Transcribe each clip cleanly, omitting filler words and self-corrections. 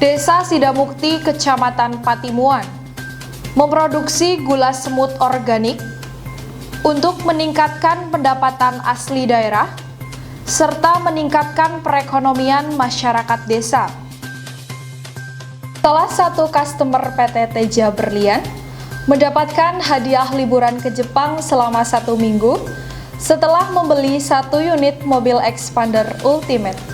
Desa Sidamukti, Kecamatan Patimuan, memproduksi gula semut organik untuk meningkatkan pendapatan asli daerah serta meningkatkan perekonomian masyarakat desa. Salah satu customer PT Teja Berlian mendapatkan hadiah liburan ke Jepang selama 1 minggu setelah membeli 1 unit mobil expander Ultimate.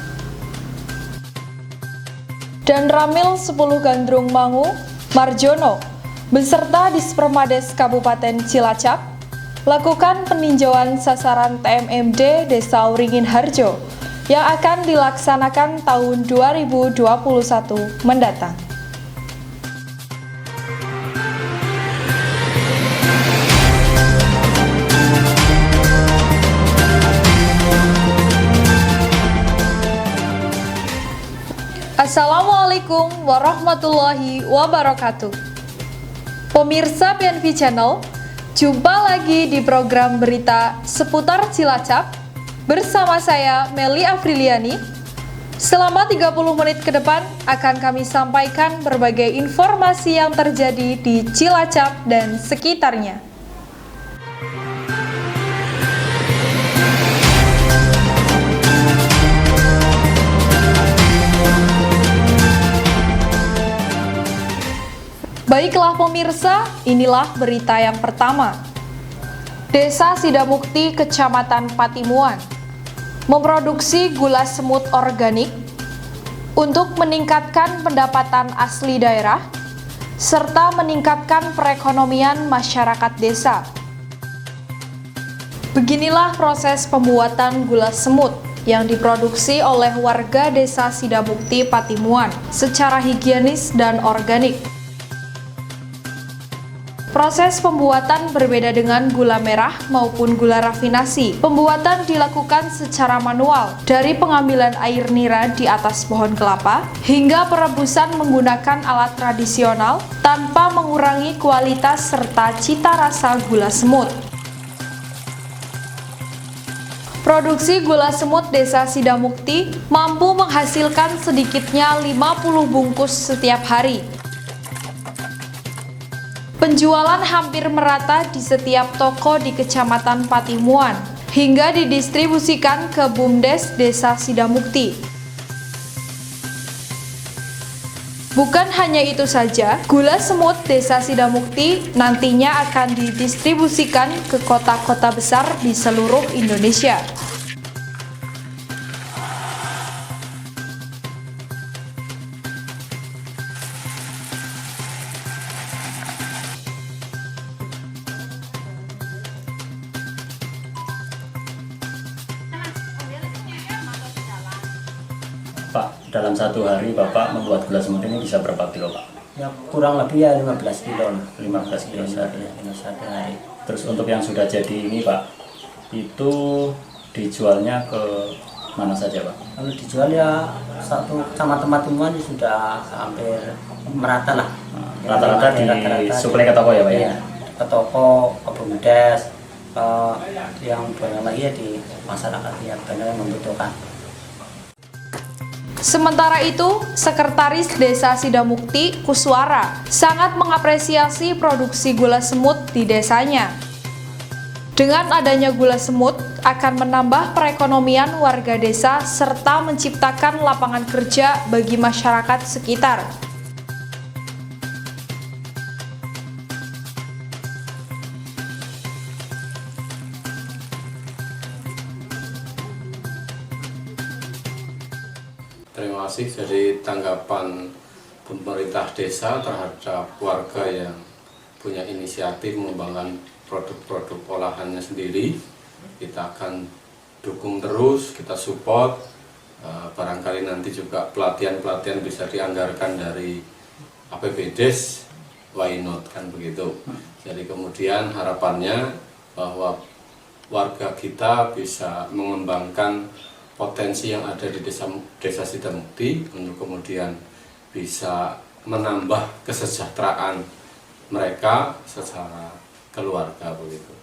Dan Ramil 10 Gandrung Mangu, Marjono, beserta Dispermades Kabupaten Cilacap, lakukan peninjauan sasaran TMMD Desa Uringin Harjo yang akan dilaksanakan tahun 2021 mendatang. Assalamualaikum warahmatullahi wabarakatuh. Pemirsa PNV Channel, jumpa lagi di program berita seputar Cilacap bersama saya Meli Afriliani. Selama 30 menit ke depan akan kami sampaikan berbagai informasi yang terjadi di Cilacap dan sekitarnya. Baiklah pemirsa, inilah berita yang pertama. Desa Sidamukti, Kecamatan Patimuan, memproduksi gula semut organik untuk meningkatkan pendapatan asli daerah serta meningkatkan perekonomian masyarakat desa. Beginilah proses pembuatan gula semut yang diproduksi oleh warga Desa Sidamukti Patimuan secara higienis dan organik. Proses pembuatan berbeda dengan gula merah maupun gula rafinasi. Pembuatan dilakukan secara manual, dari pengambilan air nira di atas pohon kelapa hingga perebusan menggunakan alat tradisional tanpa mengurangi kualitas serta cita rasa gula semut. Produksi gula semut Desa Sidamukti mampu menghasilkan sedikitnya 50 bungkus setiap hari. Penjualan hampir merata di setiap toko di Kecamatan Patimuan hingga didistribusikan ke BUMDes Desa Sidamukti. Bukan hanya itu saja, gula semut Desa Sidamukti nantinya akan didistribusikan ke kota-kota besar di seluruh Indonesia. Pak, dalam 1 hari Bapak membuat gula semut ini bisa berapa kilo, Pak? Ya kurang lebih ya 15 kilo lah. 15 kilo sehari. Satu hari. Terus untuk yang sudah jadi ini, Pak, itu dijualnya ke mana saja, Pak? Kalau dijual ya satu kecamatan Patimuan sudah hampir merata lah. Rata-rata disuplai ke toko ya, Pak? Iya, ke toko, ke BUMDes, yang banyak lagi ya di masyarakat yang banyak yang membutuhkan. Sementara itu, Sekretaris Desa Sidamukti, Kuswara, sangat mengapresiasi produksi gula semut di desanya. Dengan adanya gula semut, akan menambah perekonomian warga desa serta menciptakan lapangan kerja bagi masyarakat sekitar. Terima kasih dari tanggapan pemerintah desa terhadap warga yang punya inisiatif mengembangkan produk-produk olahannya sendiri. Kita akan dukung terus, kita support. Barangkali nanti juga pelatihan-pelatihan bisa dianggarkan dari APBDes, why not, kan begitu. Jadi kemudian harapannya bahwa warga kita bisa mengembangkan potensi yang ada di Desa Sidamukti untuk kemudian bisa menambah kesejahteraan mereka secara keluarga begitu.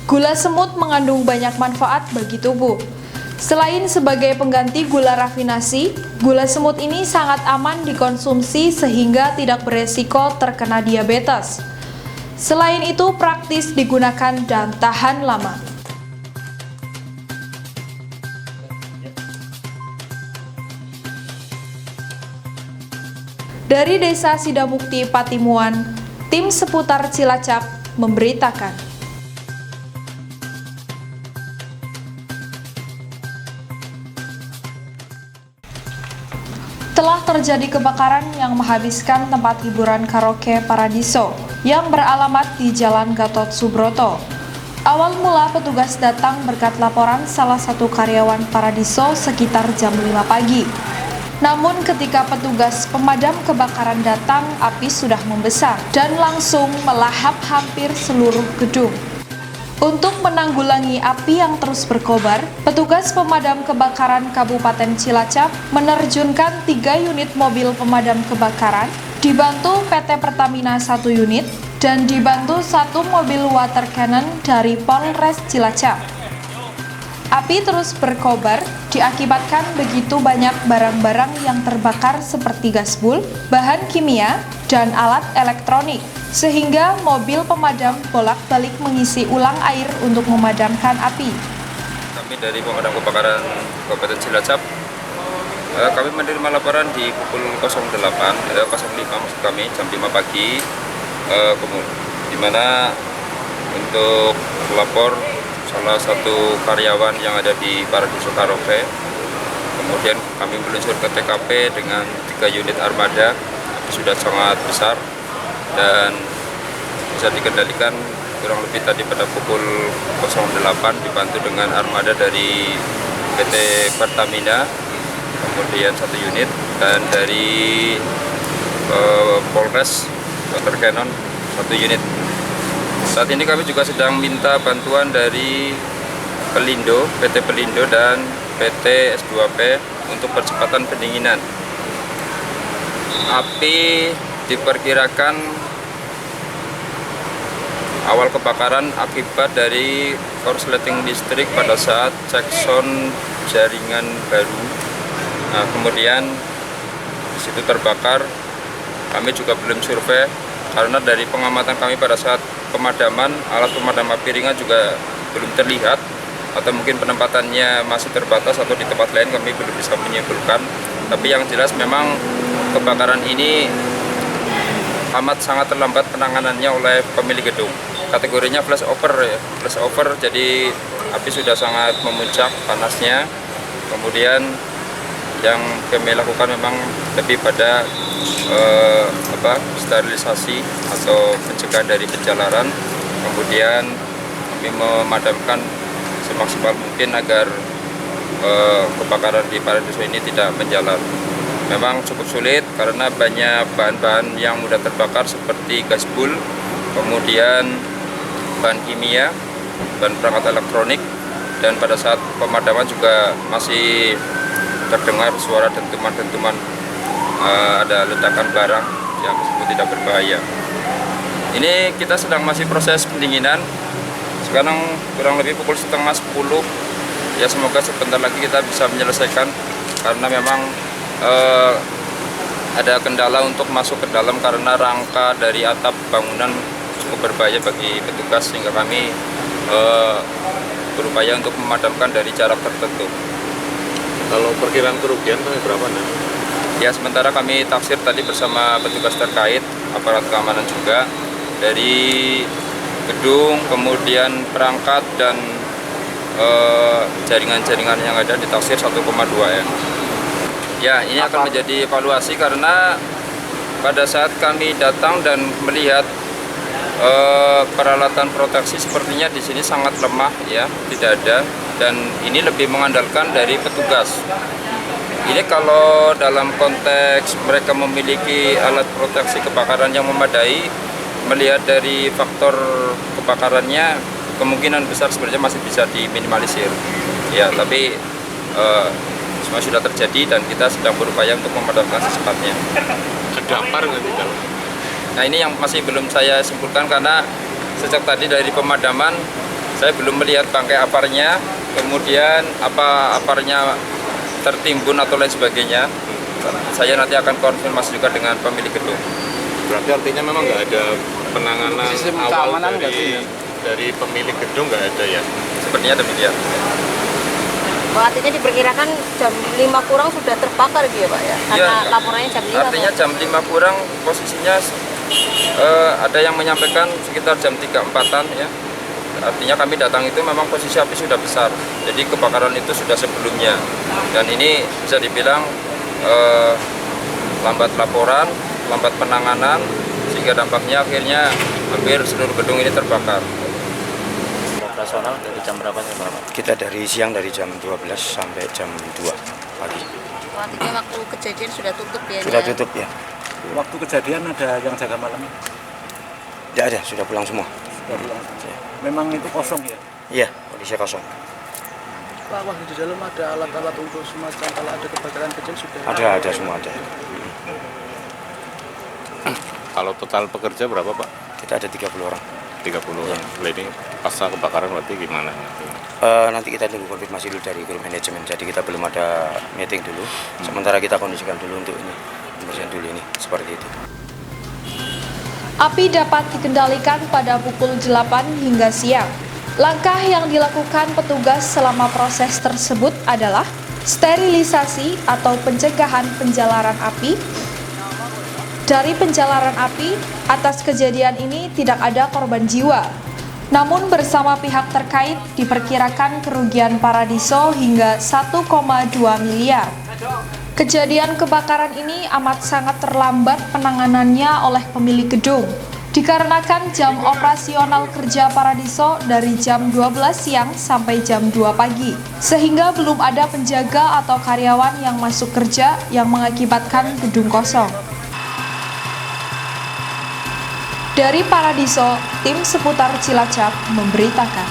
Gula semut mengandung banyak manfaat bagi tubuh. Selain sebagai pengganti gula rafinasi, gula semut ini sangat aman dikonsumsi sehingga tidak beresiko terkena diabetes. Selain itu, praktis digunakan dan tahan lama. Dari Desa Sidamukti, Patimuan, tim seputar Cilacap memberitakan. Telah terjadi kebakaran yang menghabiskan tempat hiburan karaoke Paradiso yang beralamat di Jalan Gatot Subroto. Awal mula petugas datang berkat laporan salah satu karyawan Paradiso sekitar jam 5 pagi. Namun ketika petugas pemadam kebakaran datang, api sudah membesar dan langsung melahap hampir seluruh gedung. Untuk menanggulangi api yang terus berkobar, petugas pemadam kebakaran Kabupaten Cilacap menerjunkan 3 unit mobil pemadam kebakaran, dibantu PT Pertamina 1 unit, dan dibantu 1 mobil water cannon dari Polres Cilacap. Api terus berkobar diakibatkan begitu banyak barang-barang yang terbakar seperti gasbul, bahan kimia, dan alat elektronik, sehingga mobil pemadam bolak-balik mengisi ulang air untuk memadamkan api. Kami dari pemadam kebakaran Kabupaten Cilacap, kami menerima laporan di pukul 05 maksud kami, jam 5 pagi, di mana untuk melapor salah satu karyawan yang ada di Paradiso Karaoke. Kemudian kami meluncur ke TKP dengan 3 unit armada, sudah sangat besar dan bisa dikendalikan kurang lebih tadi pada pukul 08 dibantu dengan armada dari PT Pertamina, kemudian 1 unit, dan dari Polres water cannon 1 unit. Saat ini kami juga sedang minta bantuan dari Pelindo, PT Pelindo dan PT S2P untuk percepatan pendinginan. Api diperkirakan awal kebakaran akibat dari korsleting listrik pada saat cek sound jaringan baru. Nah, kemudian di situ terbakar. Kami juga belum survei karena dari pengamatan kami pada saat pemadaman, alat pemadam api ringan juga belum terlihat, atau mungkin penempatannya masih terbatas atau di tempat lain kami belum bisa menyimpulkan. Tapi yang jelas memang kebakaran ini amat sangat terlambat penanganannya oleh pemilik gedung. Kategorinya flash over ya, flash over, jadi api sudah sangat memuncak panasnya. Kemudian yang kami lakukan memang lebih pada sterilisasi atau pencegahan dari penjalaran. Kemudian kami memadamkan semaksimal mungkin agar kebakaran di Paradiso ini tidak menjalar. Memang cukup sulit karena banyak bahan-bahan yang mudah terbakar seperti gasbul, kemudian bahan kimia, bahan perangkat elektronik, dan pada saat pemadaman juga masih terdengar suara dentuman-dentuman ada ledakan barang yang meskipun tidak berbahaya. Ini kita sedang masih proses pendinginan. Sekarang kurang lebih pukul 9:30. Ya, semoga sebentar lagi kita bisa menyelesaikan karena memang ada kendala untuk masuk ke dalam karena rangka dari atap bangunan cukup berbahaya bagi petugas, sehingga kami berupaya untuk memadamkan dari jarak tertentu. Kalau perkiraan kerugian berapa nih? Ya, sementara kami taksir tadi bersama petugas terkait, aparat keamanan juga, dari gedung, kemudian perangkat dan jaringan-jaringan yang ada ditaksir 1,2 M. Ya, ini akan menjadi evaluasi karena pada saat kami datang dan melihat peralatan proteksi sepertinya di sini sangat lemah ya, tidak ada, dan ini lebih mengandalkan dari petugas. Ini kalau dalam konteks mereka memiliki alat proteksi kebakaran yang memadai, melihat dari faktor kebakarannya kemungkinan besar sebenarnya masih bisa diminimalisir. Ya, tapi semua sudah terjadi dan kita sedang berupaya untuk memadamkan secepatnya. Ada apar nggak di dalam? Nah, ini yang masih belum saya simpulkan karena sejak tadi dari pemadaman saya belum melihat bangkai aparnya, kemudian aparnya tertimbun atau lain sebagainya. Saya nanti akan konfirmasi juga dengan pemilik gedung. Berarti artinya memang nggak ada penanganan Sistem awal keamanan nggak dari pemilik gedung nggak ada ya? Sepertinya demikian. Artinya diperkirakan jam 5 kurang sudah terbakar gitu ya Pak ya? Karena Ya, laporannya jam 5. artinya jam 5 kurang posisinya ada yang menyampaikan sekitar jam 3-4-an ya. Artinya kami datang itu memang posisi api sudah besar. Jadi kebakaran itu sudah sebelumnya. Dan ini bisa dibilang lambat laporan, lambat penanganan, sehingga dampaknya akhirnya hampir seluruh gedung ini terbakar. Operasional dari jam berapa sampai berapa? Kita dari siang dari jam 12 sampai jam 2 pagi. Artinya waktu kejadian sudah tutup ya? Sudah tutup ya. Waktu kejadian ada yang jaga malam? Tidak ada, sudah pulang semua. Sudah pulang. Memang itu kosong ya? Iya, kondisi kosong. Pak, wah di dalam ada alat-alat untuk semacam kalau ada kebakaran kecil sudah? Ada semua ada. Kalau total pekerja berapa Pak? Kita ada 30 orang. 30 orang. Lah ini pasca kebakaran berarti gimana? Nanti kita tunggu konfirmasi dulu dari grup manajemen. Jadi kita belum ada meeting dulu. Sementara kita kondisikan dulu untuk ini, pembersihan dulu ini seperti itu. Api dapat dikendalikan pada pukul 8 hingga siang. Langkah yang dilakukan petugas selama proses tersebut adalah sterilisasi atau pencegahan penjalaran api. Dari penjalaran api, atas kejadian ini tidak ada korban jiwa. Namun bersama pihak terkait diperkirakan kerugian Paradiso hingga 1,2 miliar. Kejadian kebakaran ini amat sangat terlambat penanganannya oleh pemilik gedung. Dikarenakan jam operasional kerja Paradiso dari jam 12 siang sampai jam 2 pagi. Sehingga belum ada penjaga atau karyawan yang masuk kerja yang mengakibatkan gedung kosong. Dari Paradiso, tim seputar Cilacap memberitakan.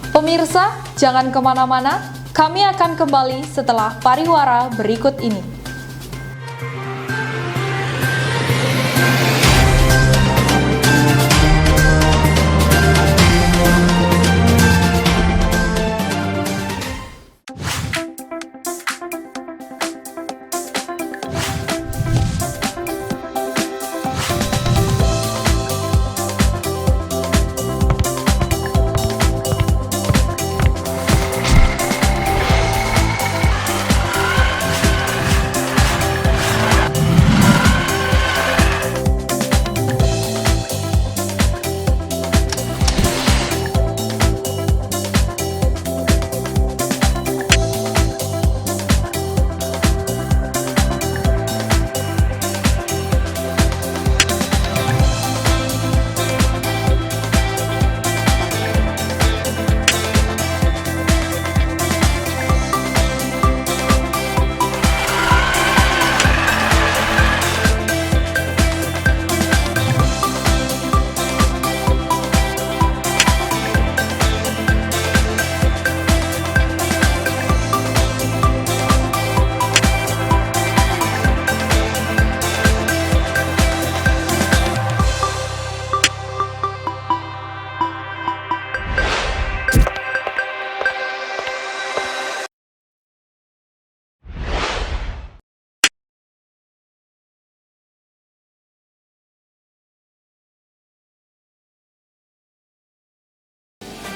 Pemirsa, jangan kemana-mana, kami akan kembali setelah pariwara berikut ini.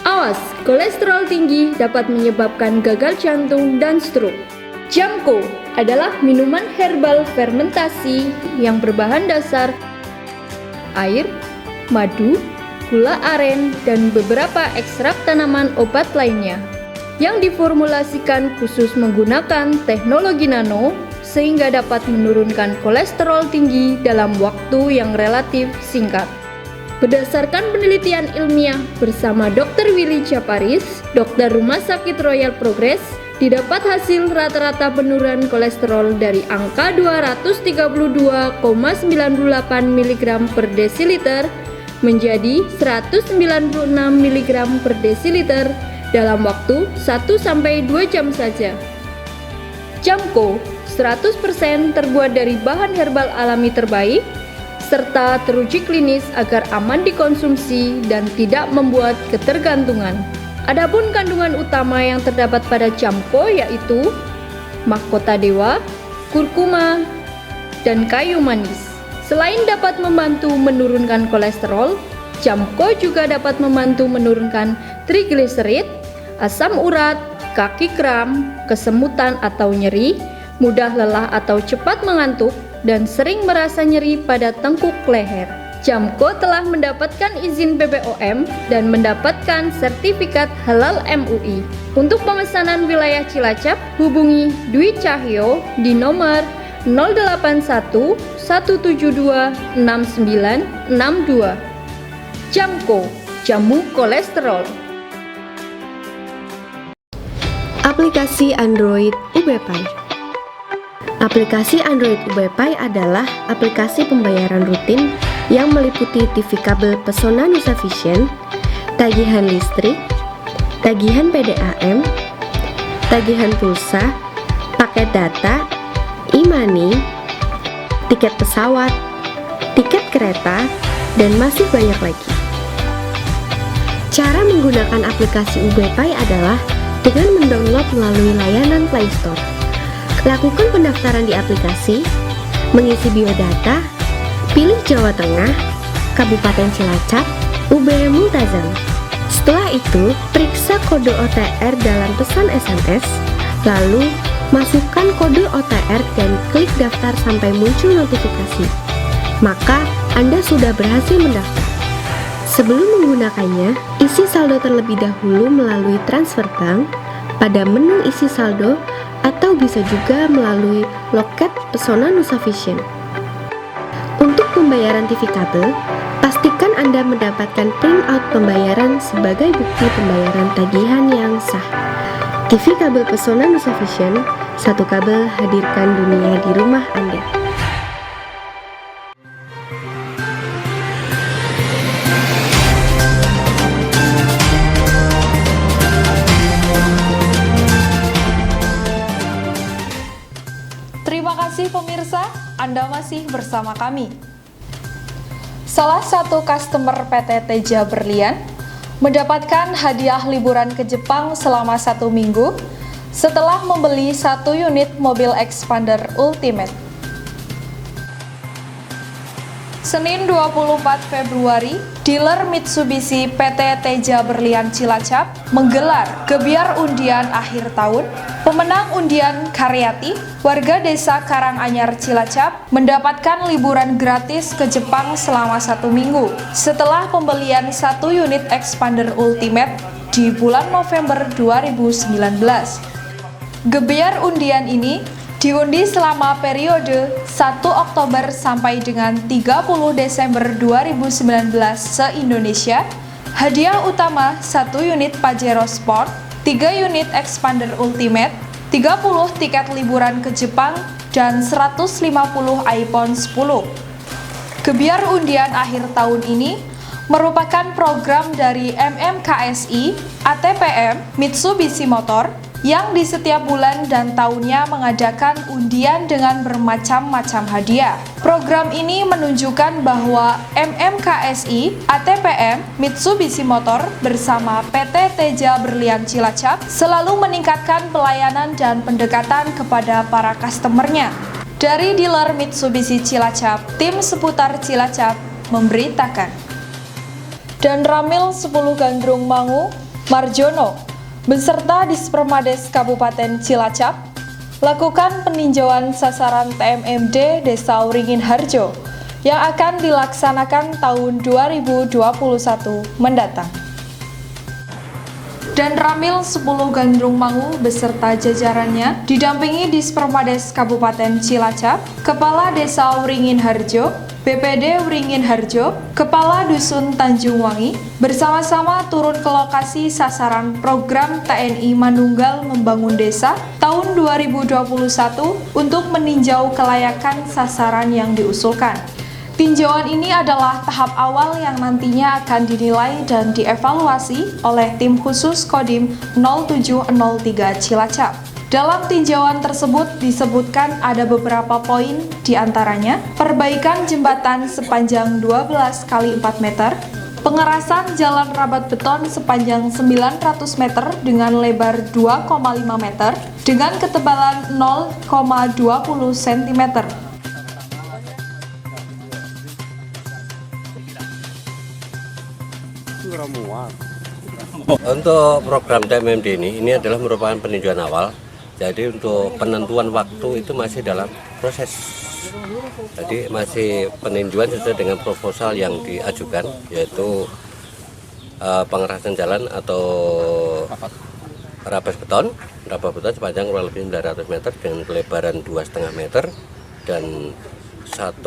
Awas, kolesterol tinggi dapat menyebabkan gagal jantung dan stroke. Jamko adalah minuman herbal fermentasi yang berbahan dasar air, madu, gula aren, dan beberapa ekstrak tanaman obat lainnya yang diformulasikan khusus menggunakan teknologi nano sehingga dapat menurunkan kolesterol tinggi dalam waktu yang relatif singkat. Berdasarkan penelitian ilmiah bersama Dr. Willy Japaris, dokter Rumah Sakit Royal Progress, didapat hasil rata-rata penurunan kolesterol dari angka 232,98 mg per desiliter menjadi 196 mg per desiliter dalam waktu 1-2 jam saja. Jamko 100% terbuat dari bahan herbal alami terbaik, serta teruji klinis agar aman dikonsumsi dan tidak membuat ketergantungan. Adapun kandungan utama yang terdapat pada Jamko yaitu mahkota dewa, kurkuma, dan kayu manis. Selain dapat membantu menurunkan kolesterol, Jamko juga dapat membantu menurunkan trigliserid, asam urat, kaki kram, kesemutan atau nyeri, mudah lelah atau cepat mengantuk, dan sering merasa nyeri pada tengkuk leher. Jamko telah mendapatkan izin BPOM dan mendapatkan sertifikat halal MUI. Untuk pemesanan wilayah Cilacap, hubungi Dwi Cahyo di nomor 081 172 6962. Jamko, jamu kolesterol. Aplikasi Android UBPay. Aplikasi Android UBPay adalah aplikasi pembayaran rutin yang meliputi TV kabel Pesona Nusa Vision, tagihan listrik, tagihan PDAM, tagihan pulsa, paket data, e-money, tiket pesawat, tiket kereta, dan masih banyak lagi. Cara menggunakan aplikasi UBPay adalah dengan mendownload melalui layanan Play Store. Lakukan pendaftaran di aplikasi, mengisi biodata, pilih Jawa Tengah, Kabupaten Cilacap, UBM Multazam. Setelah itu, periksa kode OTR dalam pesan SMS, lalu masukkan kode OTR dan klik daftar sampai muncul notifikasi. Maka, Anda sudah berhasil mendaftar. Sebelum menggunakannya, isi saldo terlebih dahulu melalui transfer bank pada menu isi saldo atau bisa juga melalui loket Pesona Nusa Vision. Untuk pembayaran TV kabel, pastikan Anda mendapatkan print out pembayaran sebagai bukti pembayaran tagihan yang sah. TV kabel Pesona Nusa Vision, satu kabel hadirkan dunia di rumah Anda. Terima kasih pemirsa, Anda masih bersama kami. Salah satu customer PT Teja Berlian mendapatkan hadiah liburan ke Jepang selama 1 minggu setelah membeli 1 unit mobil Expander Ultimate. Senin 24 Februari, dealer Mitsubishi PT Teja Berlian Cilacap menggelar gebiar undian akhir tahun. Pemenang undian Karyati, warga desa Karanganyar Cilacap, mendapatkan liburan gratis ke Jepang selama 1 minggu setelah pembelian 1 unit Expander Ultimate di bulan November 2019. Gebiar undian ini diundi selama periode 1 Oktober sampai dengan 30 Desember 2019 se-Indonesia. Hadiah utama 1 unit Pajero Sport, 3 unit Expander Ultimate, 30 tiket liburan ke Jepang, dan 150 iPhone 10. Gebiar undian akhir tahun ini merupakan program dari MMKSI, ATPM, Mitsubishi Motor, yang di setiap bulan dan tahunnya mengadakan undian dengan bermacam-macam hadiah. Program ini menunjukkan bahwa MMKSI, ATPM, Mitsubishi Motor bersama PT Teja Berlian Cilacap selalu meningkatkan pelayanan dan pendekatan kepada para customernya. Dari dealer Mitsubishi Cilacap, tim seputar Cilacap memberitakan. Dan Ramil 10 Gandrung Mangu, Marjono, beserta Dispermades Kabupaten Cilacap, lakukan peninjauan sasaran TMMD Desa Wringin Harjo yang akan dilaksanakan tahun 2021 mendatang. Dan Ramil 10 Gandrung Mangu beserta jajarannya didampingi Dispermades Kabupaten Cilacap, Kepala Desa Wringin Harjo, BPD Wringin Harjo, Kepala Dusun Tanjung Wangi, bersama-sama turun ke lokasi sasaran program TNI Manunggal Membangun Desa tahun 2021 untuk meninjau kelayakan sasaran yang diusulkan. Tinjauan ini adalah tahap awal yang nantinya akan dinilai dan dievaluasi oleh tim khusus Kodim 0703 Cilacap. Dalam tinjauan tersebut disebutkan ada beberapa poin, diantaranya perbaikan jembatan sepanjang 12 kali 4 meter, pengerasan jalan rabat beton sepanjang 900 meter dengan lebar 2,5 meter dengan ketebalan 0,20 cm. Untuk program TMMD ini adalah merupakan peninjauan awal. Jadi untuk penentuan waktu itu masih dalam proses. Jadi masih peninjauan sesuai dengan proposal yang diajukan, yaitu pengerasan jalan atau rabat beton sepanjang kurang lebih 900 meter dengan kelebaran 2,5 meter dan 1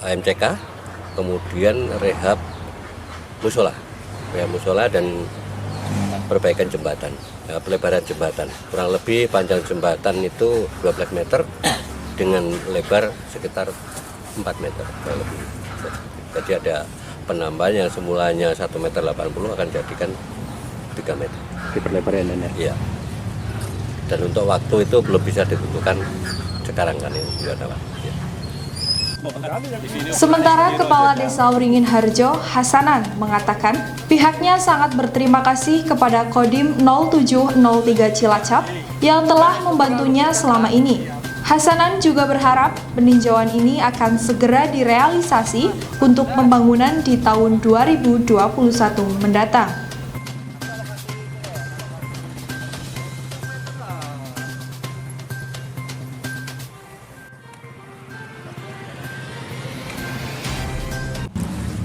AMCK, kemudian rehab musola dan perbaikan jembatan, pelebaran jembatan. Kurang lebih panjang jembatan itu 12 meter dengan lebar sekitar 4 meter kurang lebih. Jadi ada penambahan yang semulanya 1,80 meter akan jadikan 3 meter. Diperlebar ya? Iya. Dan untuk waktu itu belum bisa ditentukan sekarang kan ini sudah ada waktu. Ya. Sementara Kepala Desa Wringin Harjo, Hasanan, mengatakan pihaknya sangat berterima kasih kepada Kodim 0703 Cilacap yang telah membantunya selama ini. Hasanan juga berharap peninjauan ini akan segera direalisasi untuk pembangunan di tahun 2021 mendatang.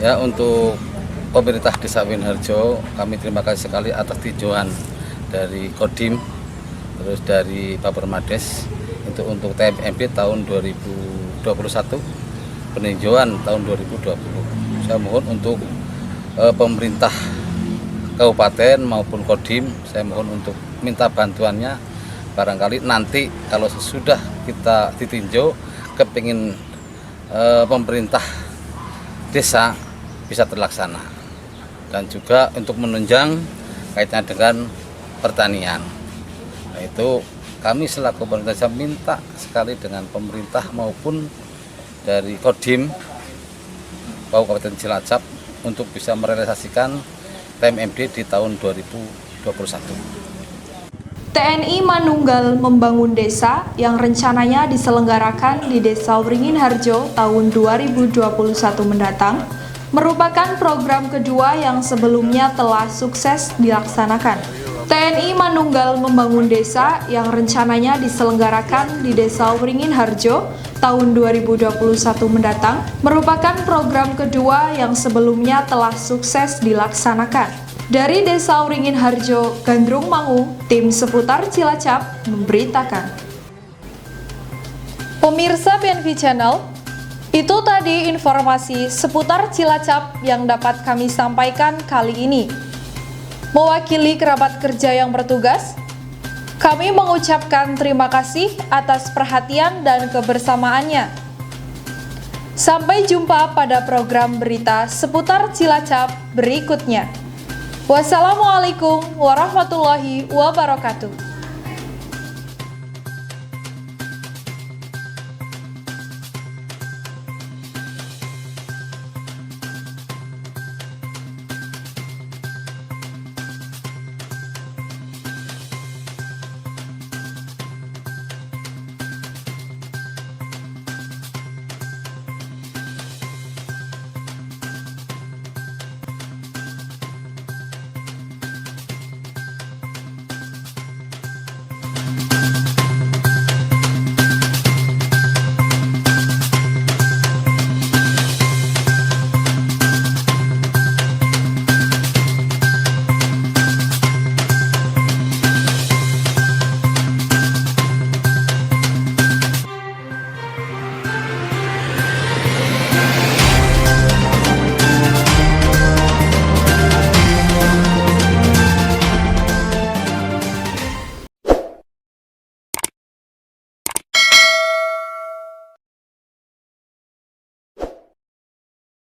Ya, untuk pemerintah Desa Wringin Harjo, kami terima kasih sekali atas tinjauan dari Kodim, terus dari Bapermades untuk TMMD tahun 2021, peninjauan tahun 2020. Saya mohon untuk pemerintah kabupaten maupun Kodim, saya mohon untuk minta bantuannya. Barangkali nanti kalau sesudah kita ditinjau, kepingin pemerintah desa bisa terlaksana, dan juga untuk menunjang kaitannya dengan pertanian. Nah, itu kami selaku pemerintah desa minta sekali dengan pemerintah maupun dari Kodim Kabupaten Cilacap untuk bisa merealisasikan TMMD di tahun 2021. TNI Manunggal membangun desa yang rencananya diselenggarakan di Desa Wringin Harjo tahun 2021 mendatang merupakan program kedua yang sebelumnya telah sukses dilaksanakan. TNI Manunggal membangun desa yang rencananya diselenggarakan di Desa Wringin Harjo tahun 2021 mendatang merupakan program kedua yang sebelumnya telah sukses dilaksanakan. Dari Desa Wringin Harjo, Gandrung Mangu, tim seputar Cilacap memberitakan. Pemirsa BNV Channel, itu tadi informasi seputar Cilacap yang dapat kami sampaikan kali ini. Mewakili kerabat kerja yang bertugas, kami mengucapkan terima kasih atas perhatian dan kebersamaannya. Sampai jumpa pada program berita seputar Cilacap berikutnya. Wassalamualaikum warahmatullahi wabarakatuh.